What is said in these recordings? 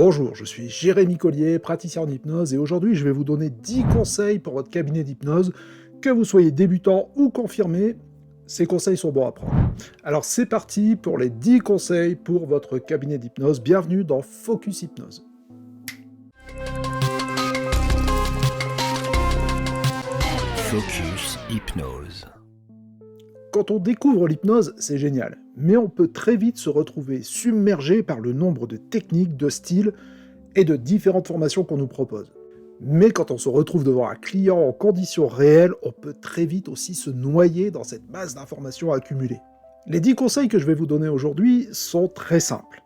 Bonjour, je suis Jérémy Collier, praticien en hypnose, et aujourd'hui je vais vous donner 10 conseils pour votre cabinet d'hypnose. Que vous soyez débutant ou confirmé, ces conseils sont bons à prendre. Alors c'est parti pour les 10 conseils pour votre cabinet d'hypnose. Bienvenue dans Focus Hypnose. Focus Hypnose. Quand on découvre l'hypnose, c'est génial, mais on peut très vite se retrouver submergé par le nombre de techniques, de styles et de différentes formations qu'on nous propose. Mais quand on se retrouve devant un client en conditions réelles, on peut très vite aussi se noyer dans cette masse d'informations accumulées. Les 10 conseils que je vais vous donner aujourd'hui sont très simples.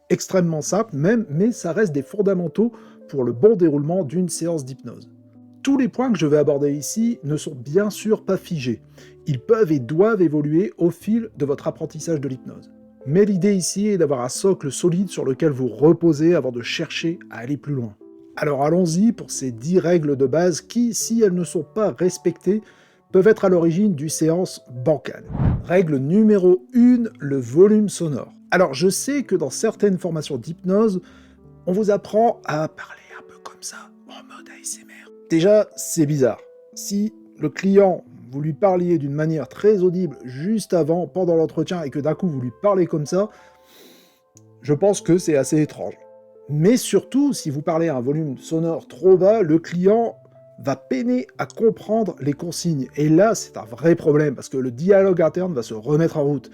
Extrêmement simples même, mais ça reste des fondamentaux pour le bon déroulement d'une séance d'hypnose. Tous les points que je vais aborder ici ne sont bien sûr pas figés. Ils peuvent et doivent évoluer au fil de votre apprentissage de l'hypnose. Mais l'idée ici est d'avoir un socle solide sur lequel vous reposez avant de chercher à aller plus loin. Alors allons-y pour ces 10 règles de base qui, si elles ne sont pas respectées, peuvent être à l'origine d'une séance bancale. Règle numéro 1, le volume sonore. Alors je sais que dans certaines formations d'hypnose, on vous apprend à parler un peu comme ça, en mode ASMR. Déjà, c'est bizarre. Si le client, vous lui parliez d'une manière très audible juste avant, pendant l'entretien, et que d'un coup vous lui parlez comme ça, je pense que c'est assez étrange. Mais surtout, si vous parlez à un volume sonore trop bas, le client va peiner à comprendre les consignes. Et là, c'est un vrai problème, parce que le dialogue interne va se remettre en route.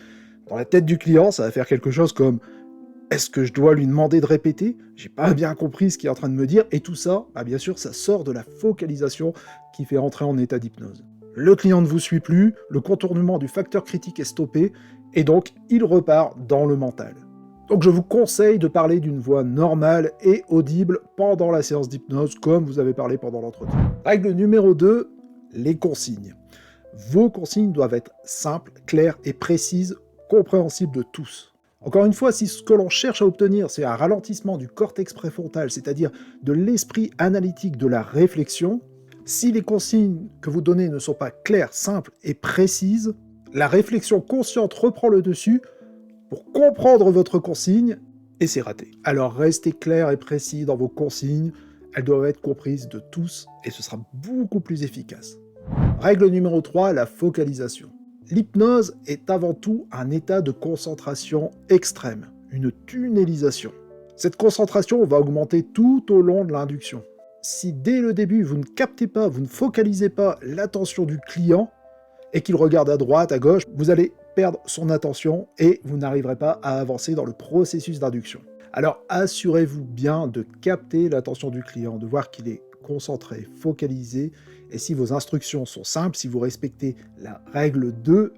Dans la tête du client, ça va faire quelque chose comme « Est-ce que je dois lui demander de répéter ? J'ai pas bien compris ce qu'il est en train de me dire. » Et tout ça, bien sûr, ça sort de la focalisation qui fait entrer en état d'hypnose. Le client ne vous suit plus, le contournement du facteur critique est stoppé, et donc il repart dans le mental. Donc je vous conseille de parler d'une voix normale et audible pendant la séance d'hypnose, comme vous avez parlé pendant l'entretien. Règle numéro 2, les consignes. Vos consignes doivent être simples, claires et précises, compréhensibles de tous. Encore une fois, si ce que l'on cherche à obtenir, c'est un ralentissement du cortex préfrontal, c'est-à-dire de l'esprit analytique de la réflexion, si les consignes que vous donnez ne sont pas claires, simples et précises, la réflexion consciente reprend le dessus pour comprendre votre consigne, et c'est raté. Alors restez clair et précis dans vos consignes, elles doivent être comprises de tous, et ce sera beaucoup plus efficace. Règle numéro 3, la focalisation. L'hypnose est avant tout un état de concentration extrême, une tunnelisation. Cette concentration va augmenter tout au long de l'induction. Si dès le début vous ne captez pas, vous ne focalisez pas l'attention du client, et qu'il regarde à droite, à gauche, vous allez perdre son attention et vous n'arriverez pas à avancer dans le processus d'induction. Alors assurez-vous bien de capter l'attention du client, de voir qu'il est concentré, focalisé, et si vos instructions sont simples, si vous respectez la règle 2,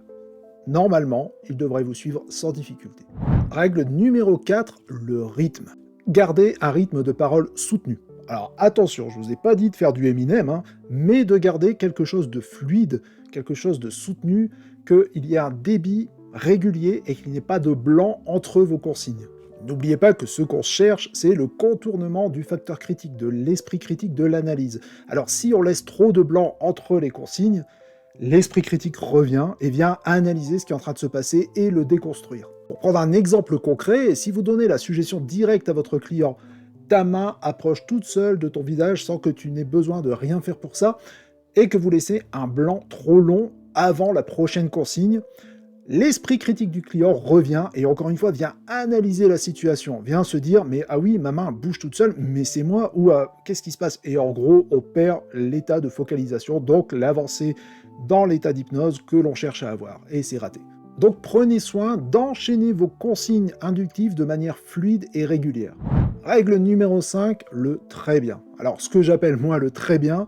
normalement, il devrait vous suivre sans difficulté. Règle numéro 4, le rythme. Gardez un rythme de parole soutenu. Alors attention, je ne vous ai pas dit de faire du Eminem, mais de garder quelque chose de fluide, quelque chose de soutenu, qu'il y ait un débit régulier et qu'il n'y ait pas de blanc entre vos consignes. N'oubliez pas que ce qu'on cherche, c'est le contournement du facteur critique, de l'esprit critique de l'analyse. Alors si on laisse trop de blanc entre les consignes, l'esprit critique revient et vient analyser ce qui est en train de se passer et le déconstruire. Pour prendre un exemple concret, si vous donnez la suggestion directe à votre client, ta main approche toute seule de ton visage sans que tu n'aies besoin de rien faire pour ça, et que vous laissez un blanc trop long avant la prochaine consigne, l'esprit critique du client revient et encore une fois vient analyser la situation, vient se dire « mais ah oui, ma main bouge toute seule, mais c'est moi » ou « qu'est-ce qui se passe ?» Et en gros, on perd l'état de focalisation, donc l'avancée dans l'état d'hypnose que l'on cherche à avoir, et c'est raté. Donc prenez soin d'enchaîner vos consignes inductives de manière fluide et régulière. Règle numéro 5, le très bien. Alors ce que j'appelle moi le très bien,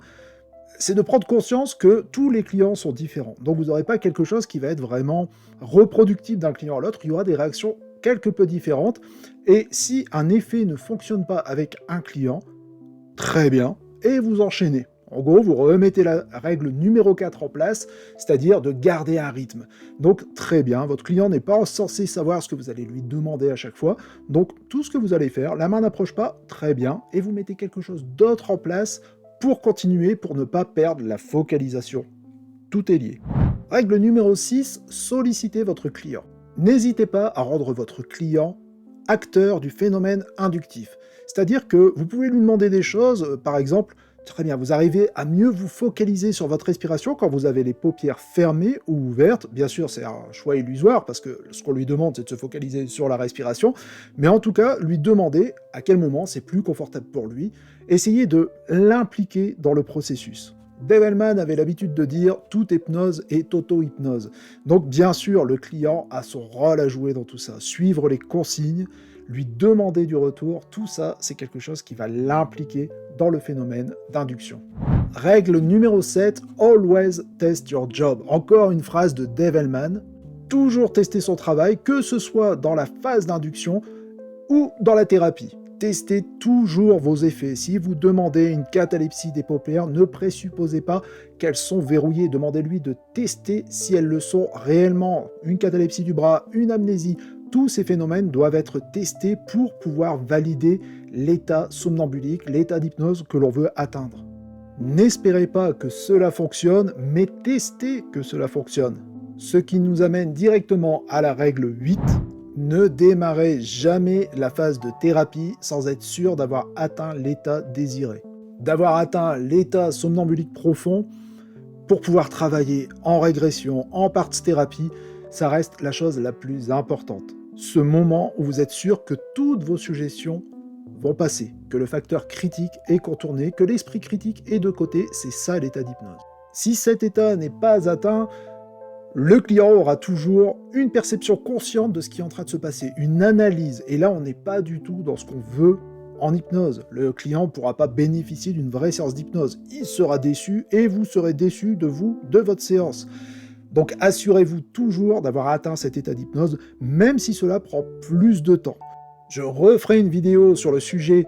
c'est de prendre conscience que tous les clients sont différents. Donc vous n'aurez pas quelque chose qui va être vraiment reproductible d'un client à l'autre, il y aura des réactions quelque peu différentes, et si un effet ne fonctionne pas avec un client, très bien, et vous enchaînez. En gros, vous remettez la règle numéro 4 en place, c'est-à-dire de garder un rythme. Donc très bien, votre client n'est pas censé savoir ce que vous allez lui demander à chaque fois, donc tout ce que vous allez faire, la main n'approche pas, très bien, et vous mettez quelque chose d'autre en place pour continuer, pour ne pas perdre la focalisation. Tout est lié. Règle numéro 6, sollicitez votre client. N'hésitez pas à rendre votre client acteur du phénomène inductif. C'est-à-dire que vous pouvez lui demander des choses, par exemple, très bien, vous arrivez à mieux vous focaliser sur votre respiration quand vous avez les paupières fermées ou ouvertes. Bien sûr, c'est un choix illusoire, parce que ce qu'on lui demande, c'est de se focaliser sur la respiration, mais en tout cas, lui demander à quel moment c'est plus confortable pour lui, essayez de l'impliquer dans le processus. Dave Hellman avait l'habitude de dire « toute hypnose est auto-hypnose ». Donc bien sûr, le client a son rôle à jouer dans tout ça, suivre les consignes, lui demander du retour, tout ça, c'est quelque chose qui va l'impliquer dans le phénomène d'induction. Règle numéro 7, always test your job. Encore une phrase de Dave Hellman, toujours tester son travail, que ce soit dans la phase d'induction ou dans la thérapie. Testez toujours vos effets. Si vous demandez une catalepsie des paupières, ne présupposez pas qu'elles sont verrouillées. Demandez-lui de tester si elles le sont réellement. Une catalepsie du bras, une amnésie, tous ces phénomènes doivent être testés pour pouvoir valider l'état somnambulique, l'état d'hypnose que l'on veut atteindre. N'espérez pas que cela fonctionne, mais testez que cela fonctionne. Ce qui nous amène directement à la règle 8. Ne démarrez jamais la phase de thérapie sans être sûr d'avoir atteint l'état désiré. D'avoir atteint l'état somnambulique profond pour pouvoir travailler en régression, en parts thérapie, ça reste la chose la plus importante. Ce moment où vous êtes sûr que toutes vos suggestions vont passer, que le facteur critique est contourné, que l'esprit critique est de côté, c'est ça l'état d'hypnose. Si cet état n'est pas atteint, le client aura toujours une perception consciente de ce qui est en train de se passer, une analyse, et là on n'est pas du tout dans ce qu'on veut en hypnose. Le client ne pourra pas bénéficier d'une vraie séance d'hypnose, il sera déçu et vous serez déçu de vous, de votre séance. Donc assurez-vous toujours d'avoir atteint cet état d'hypnose, même si cela prend plus de temps. Je referai une vidéo sur le sujet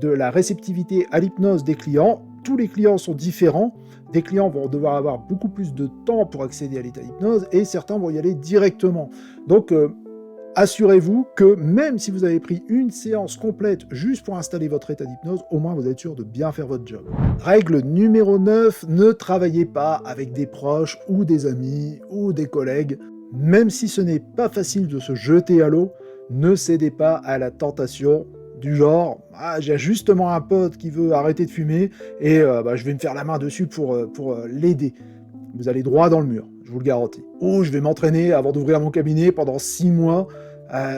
de la réceptivité à l'hypnose des clients. Tous les clients sont différents. Des clients vont devoir avoir beaucoup plus de temps pour accéder à l'état d'hypnose et certains vont y aller directement. Donc assurez-vous que même si vous avez pris une séance complète juste pour installer votre état d'hypnose, au moins vous êtes sûr de bien faire votre job. Règle numéro 9, ne travaillez pas avec des proches ou des amis ou des collègues. Même si ce n'est pas facile de se jeter à l'eau, ne cédez pas à la tentation du genre « Ah, j'ai justement un pote qui veut arrêter de fumer et je vais me faire la main dessus pour l'aider. » Vous allez droit dans le mur, je vous le garantis. Ou je vais m'entraîner avant d'ouvrir mon cabinet pendant 6 mois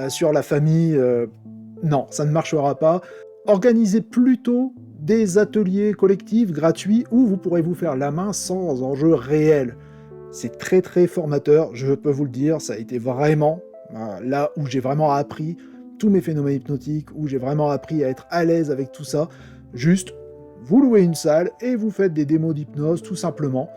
sur la famille. Non, ça ne marchera pas. Organisez plutôt des ateliers collectifs gratuits où vous pourrez vous faire la main sans enjeu réel. C'est très très formateur, je peux vous le dire, ça a été vraiment là où j'ai vraiment appris tous mes phénomènes hypnotiques, où j'ai vraiment appris à être à l'aise avec tout ça. Juste, vous louez une salle et vous faites des démos d'hypnose tout simplement.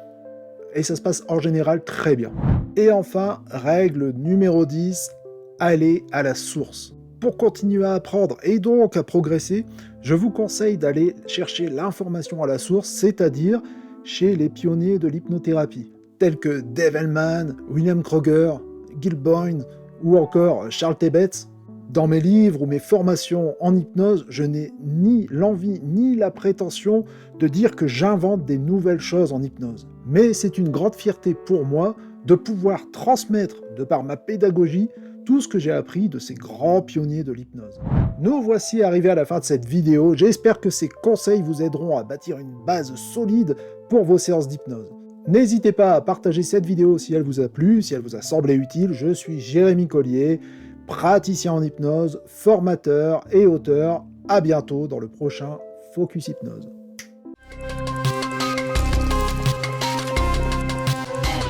Et ça se passe en général très bien. Et enfin, règle numéro 10, allez à la source. Pour continuer à apprendre et donc à progresser, je vous conseille d'aller chercher l'information à la source, c'est-à-dire chez les pionniers de l'hypnothérapie, tels que Dave Hellman, William Kroger, Gil Boyne ou encore Charles Tebetz. Dans mes livres ou mes formations en hypnose, je n'ai ni l'envie ni la prétention de dire que j'invente des nouvelles choses en hypnose. Mais c'est une grande fierté pour moi de pouvoir transmettre, de par ma pédagogie, tout ce que j'ai appris de ces grands pionniers de l'hypnose. Nous voici arrivés à la fin de cette vidéo. J'espère que ces conseils vous aideront à bâtir une base solide pour vos séances d'hypnose. N'hésitez pas à partager cette vidéo si elle vous a plu, si elle vous a semblé utile. Je suis Jérémy Collier, praticien en hypnose, formateur et auteur. À bientôt dans le prochain Focus Hypnose.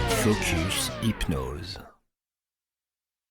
Focus Hypnose.